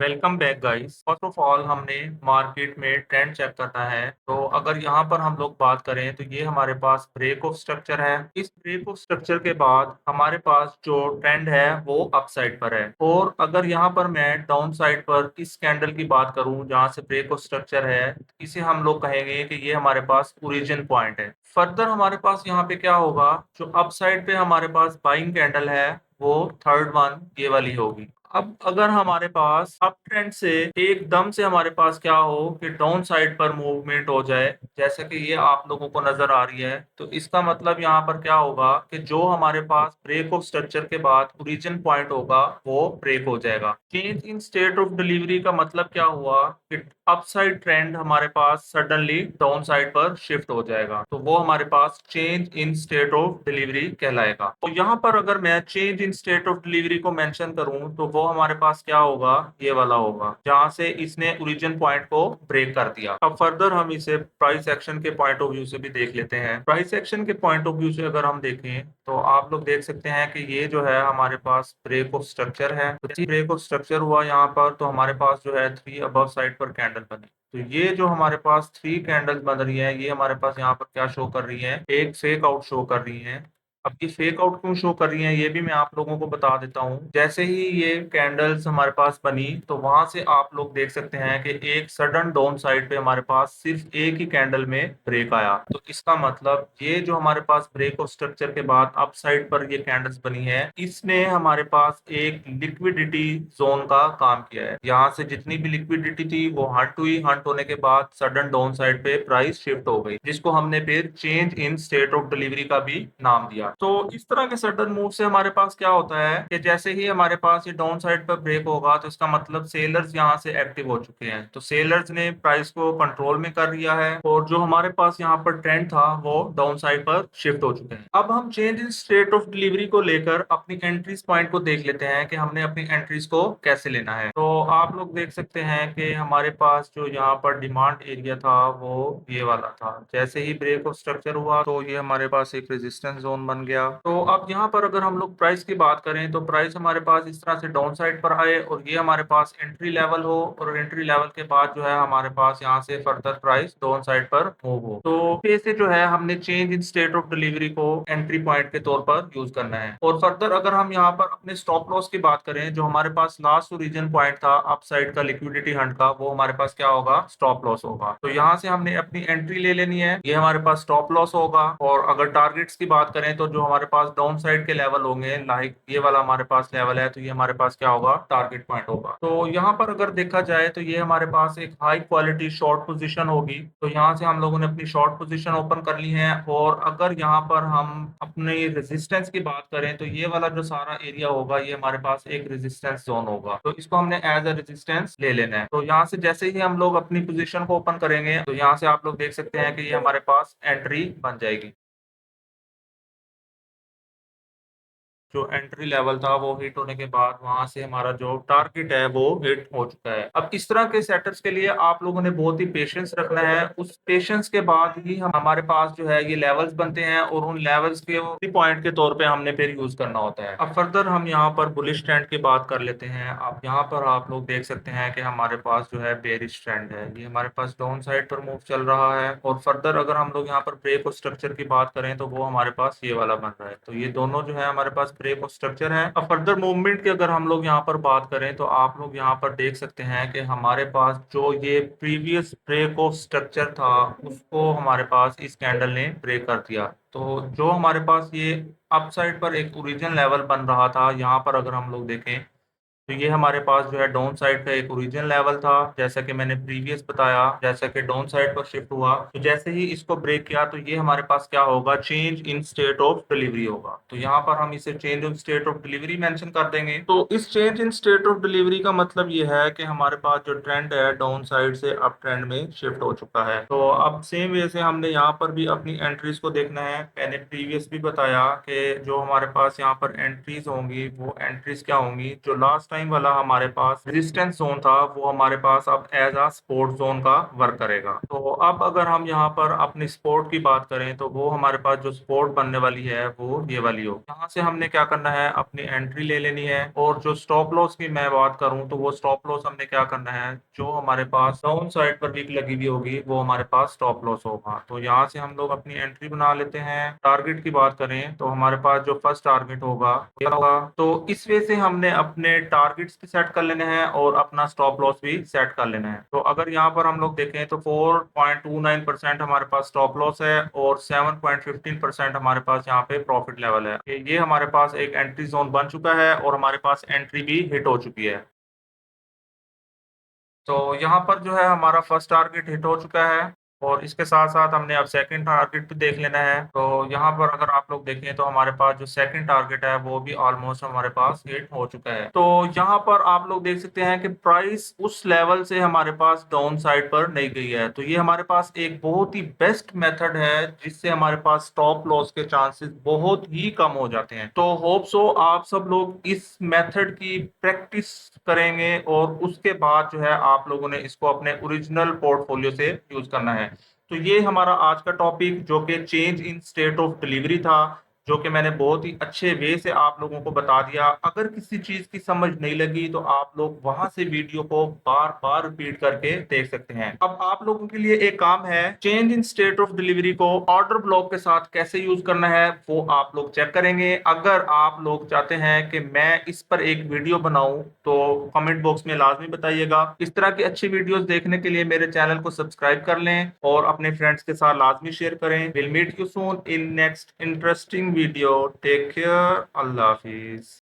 Welcome back guys. First of all हमने market में trend check करना है। तो अगर यहाँ पर हम लोग बात करें तो ये हमारे पास ब्रेक ऑफ स्ट्रक्चर है। इस ब्रेक ऑफ स्ट्रक्चर के बाद हमारे पास जो ट्रेंड है वो अप साइड पर है। और अगर यहाँ पर मैं डाउन साइड पर इस कैंडल की बात करूं जहां से ब्रेक ऑफ स्ट्रक्चर है, इसे हम लोग कहेंगे कि ये हमारे पास ओरिजिन पॉइंट है। फर्दर हमारे पास यहाँ पे क्या होगा, जो अप साइड पे हमारे पास बाइंग कैंडल है वो थर्ड वन ये वाली होगी। अब अगर हमारे पास अप ट्रेंड से एकदम से हमारे पास क्या हो कि डाउन साइड पर मूवमेंट हो जाए, जैसे कि ये आप लोगों को नजर आ रही है, तो इसका मतलब यहाँ पर क्या होगा कि जो हमारे पास ब्रेक ऑफ स्ट्रक्चर के बाद ओरिजिन पॉइंट होगा वो ब्रेक हो जाएगा। Change in state of delivery का मतलब क्या हुआ कि अपसाइड ट्रेंड हमारे पास सडनली डाउन साइड पर शिफ्ट हो जाएगा, तो वो हमारे पास change in state of delivery कहलाएगा। तो यहाँ पर अगर मैं change in state of delivery को मेंशन करूं तो वो हमारे पास क्या होगा, ये वाला होगा जहां से इसने ओरिजिन पॉइंट को ब्रेक कर दिया। अब फर्दर हम इसे प्राइस एक्शन के पॉइंट ऑफ व्यू से भी देख लेते हैं। प्राइस एक्शन के पॉइंट ऑफ व्यू से अगर हम देखें तो आप लोग देख सकते हैं कि ये जो है हमारे पास ब्रेक ऑफ स्ट्रक्चर है। तो ब्रेक ऑफ स्ट्रक्चर हुआ यहाँ पर, तो हमारे पास जो है थ्री अबव साइड पर कैंडल बनी। तो ये जो हमारे पास थ्री कैंडल्स बन रही है, ये हमारे पास यहाँ पर क्या शो कर रही है, एक फेक आउट शो कर रही है। अब ये फेक आउट क्यों शो कर रही है ये भी मैं आप लोगों को बता देता हूँ। जैसे ही ये कैंडल्स हमारे पास बनी तो वहां से आप लोग देख सकते हैं कि एक सडन डाउन साइड पे हमारे पास सिर्फ एक ही कैंडल में ब्रेक आया। तो इसका मतलब ये जो हमारे पास ब्रेक ऑफ स्ट्रक्चर के बाद अप साइड पर ये कैंडल्स बनी है, इसने हमारे पास एक लिक्विडिटी जोन का काम किया है। यहाँ से जितनी भी लिक्विडिटी थी वो हंट हुई, हंट होने के बाद सडन डाउन साइड पे प्राइस शिफ्ट हो गई, जिसको हमने फिर change in state of delivery का भी नाम दिया। तो इस तरह के सडन मूव से हमारे पास क्या होता है कि जैसे ही हमारे पास ये डाउन साइड पर ब्रेक होगा तो इसका मतलब सेलर्स यहाँ से एक्टिव हो चुके हैं, तो सेलर्स ने प्राइस को कंट्रोल में कर लिया है और जो हमारे पास यहाँ पर ट्रेंड था वो डाउन साइड पर शिफ्ट हो चुके हैं। अब हम change in state of delivery को लेकर अपनी एंट्रीज पॉइंट को देख लेते हैं कि हमने अपनी एंट्रीज को कैसे लेना है। तो आप लोग देख सकते हैं कि हमारे पास जो यहाँ पर डिमांड एरिया था वो ये वाला था। जैसे ही ब्रेक ऑफ स्ट्रक्चर हुआ तो ये हमारे पास एक रेजिस्टेंस जोन बन गया। तो अब यहाँ पर अगर हम लोग प्राइस की बात करें तो प्राइस हमारे पास इस तरह से डाउन साइड पर आए और ये हमारे पास एंट्री लेवल हो, और एंट्री लेवल के बाद जो है हमारे पास यहाँ से फर्दर प्राइस डाउन साइड पर मूव हो। तो ऐसे जो है हमने change in state of delivery को एंट्री पॉइंट के तौर पर यूज करना है। और फर्दर अगर हम यहाँ पर अपने स्टॉप लॉस की बात करें, जो हमारे पास लास्ट ओरिजिन पॉइंट था अप साइड का लिक्विडिटी हंट का, वो हमारे पास क्या होगा, स्टॉप लॉस होगा। तो यहाँ से हमने अपनी एंट्री ले लेनी है, ये हमारे पास स्टॉप लॉस होगा। और अगर टारगेट्स की बात करें तो जो हमारे पास डाउन साइड के लेवल होंगे, लाइक ये वाला हमारे पास लेवल है, तो ये हमारे पास क्या होगा, टारगेट पॉइंट होगा। तो यहाँ पर अगर देखा जाए तो ये हमारे पास एक हाई क्वालिटी शॉर्ट पोजीशन होगी। तो यहाँ से हम लोगों ने अपनी शॉर्ट पोजीशन ओपन कर ली है। और अगर यहाँ पर हम अपनी रेजिस्टेंस की बात करें तो ये वाला जो सारा एरिया होगा ये हमारे पास एक रेजिस्टेंस जोन होगा, तो इसको हमने एज अ रेजिस्टेंस ले लेना है। तो यहाँ से जैसे ही हम लोग अपनी पोजीशन को ओपन करेंगे तो यहाँ से आप लोग देख सकते हैं कि ये हमारे पास एंट्री बन जाएगी। जो एंट्री लेवल था वो हिट होने के बाद वहां से हमारा जो टारगेट है वो हिट हो चुका है। अब इस तरह के सेटअप्स के लिए आप लोगों ने बहुत ही पेशेंस रखना है। उस पेशेंस के बाद ही हम हमारे पास जो है ये लेवल्स बनते हैं और उन लेवल्स के पॉइंट के तौर पे हमने फिर यूज करना होता है। अब फर्दर हम यहाँ पर बुलिश ट्रेंड की बात कर लेते हैं। अब यहाँ पर आप लोग देख सकते हैं कि हमारे पास जो है बेरिश ट्रेंड है, ये हमारे पास डाउन साइड पर मूव चल रहा है। और फर्दर अगर हम लोग यहाँ पर ब्रेक और स्ट्रक्चर की बात करें तो वो हमारे पास ये वाला बन रहा है। तो ये दोनों जो है हमारे पास ब्रेक और स्ट्रक्चर है। अब फर्दर मूवमेंट की अगर हम लोग यहाँ पर बात करें तो आप लोग यहाँ पर देख सकते हैं कि हमारे पास जो ये प्रीवियस ब्रेक ऑफ स्ट्रक्चर था उसको हमारे पास इस कैंडल ने ब्रेक कर दिया। तो जो हमारे पास ये अपसाइड पर एक ओरिजिन लेवल बन रहा था, यहाँ पर अगर हम लोग देखें तो ये हमारे पास जो है डाउन साइड का एक ओरिजिन लेवल था, जैसा कि मैंने प्रीवियस बताया। जैसा कि डाउन साइड पर शिफ्ट हुआ तो जैसे ही इसको ब्रेक किया तो ये हमारे पास क्या होगा, change in state of delivery होगा। तो यहाँ पर हम इसे change in state of delivery mention कर देंगे। तो इस change in state of delivery का मतलब ये है कि हमारे पास जो ट्रेंड है डाउन साइड से अप ट्रेंड में शिफ्ट हो चुका है। तो अब सेम वे से हमने यहाँ पर भी अपनी एंट्रीज को देखना है। मैंने प्रीवियस भी बताया कि जो हमारे पास यहाँ पर एंट्रीज होंगी वो एंट्रीज क्या होंगी, जो लास्ट टाइम टाइम वाला हमारे पास रेजिस्टेंस जोन था वो हमारे पास अब एज अ सपोर्ट जोन का वर्क करेगा। तो अब अगर हम यहाँ पर अपनी सपोर्ट की बात करें तो वो हमारे पास जो सपोर्ट बनने वाली है वो ये वाली हो। यहाँ से हमने क्या करना है, अपनी एंट्री ले लेनी है। और जो स्टॉप लॉस की मैं बात करूं तो वो स्टॉप लॉस हमने क्या करना है, जो हमारे पास डाउन साइड पर वीक लगी हुई होगी वो हमारे पास स्टॉप लॉस होगा। तो यहाँ से हम लोग अपनी एंट्री बना लेते हैं। टारगेट की बात करें तो हमारे पास जो फर्स्ट टारगेट होगा क्या होगा, तो इस वे से हमने अपने टारगेट्स भी सेट कर लेने हैं और अपना स्टॉप लॉस भी सेट कर लेना है। तो अगर यहाँ पर हम लोग देखें तो 4.29% हमारे पास स्टॉप लॉस है और 7.15% हमारे पास यहाँ पे प्रॉफिट लेवल है। ये हमारे पास एक एंट्री जोन बन चुका है और हमारे पास एंट्री भी हिट हो चुकी है। तो यहाँ पर जो है हमारा फर्स्ट टारगेट हिट हो चुका है और इसके साथ साथ हमने अब सेकंड टारगेट भी देख लेना है। तो यहाँ पर अगर आप लोग देखें तो हमारे पास जो सेकंड टारगेट है वो भी ऑलमोस्ट हमारे पास हिट हो चुका है। तो यहाँ पर आप लोग देख सकते हैं कि प्राइस उस लेवल से हमारे पास डाउन साइड पर नहीं गई है। तो ये हमारे पास एक बहुत ही बेस्ट मेथड है जिससे हमारे पास स्टॉप लॉस के चांसेस बहुत ही कम हो जाते हैं। तो होप सो आप सब लोग इस मेथड की प्रैक्टिस करेंगे और उसके बाद जो है आप लोगों ने इसको अपने ओरिजिनल पोर्टफोलियो से यूज करना है। तो ये हमारा आज का टॉपिक जो कि change in state of delivery था, जो कि मैंने बहुत ही अच्छे वे से आप लोगों को बता दिया। अगर किसी चीज की समझ नहीं लगी तो आप लोग वहां से वीडियो को बार बार रिपीट करके देख सकते हैं। अब आप लोगों के लिए एक काम है, change in state of delivery को ऑर्डर ब्लॉक के साथ कैसे यूज करना है वो आप लोग चेक करेंगे। अगर आप लोग चाहते हैं कि मैं इस पर एक वीडियो बनाऊं तो कमेंट बॉक्स में लाजमी बताइएगा। इस तरह की अच्छी वीडियोस देखने के लिए मेरे चैनल को सब्सक्राइब कर लें और अपने फ्रेंड्स के साथ लाजमी शेयर करें। Will meet you soon in next interesting video. Take care. अल्लाह हाफिज।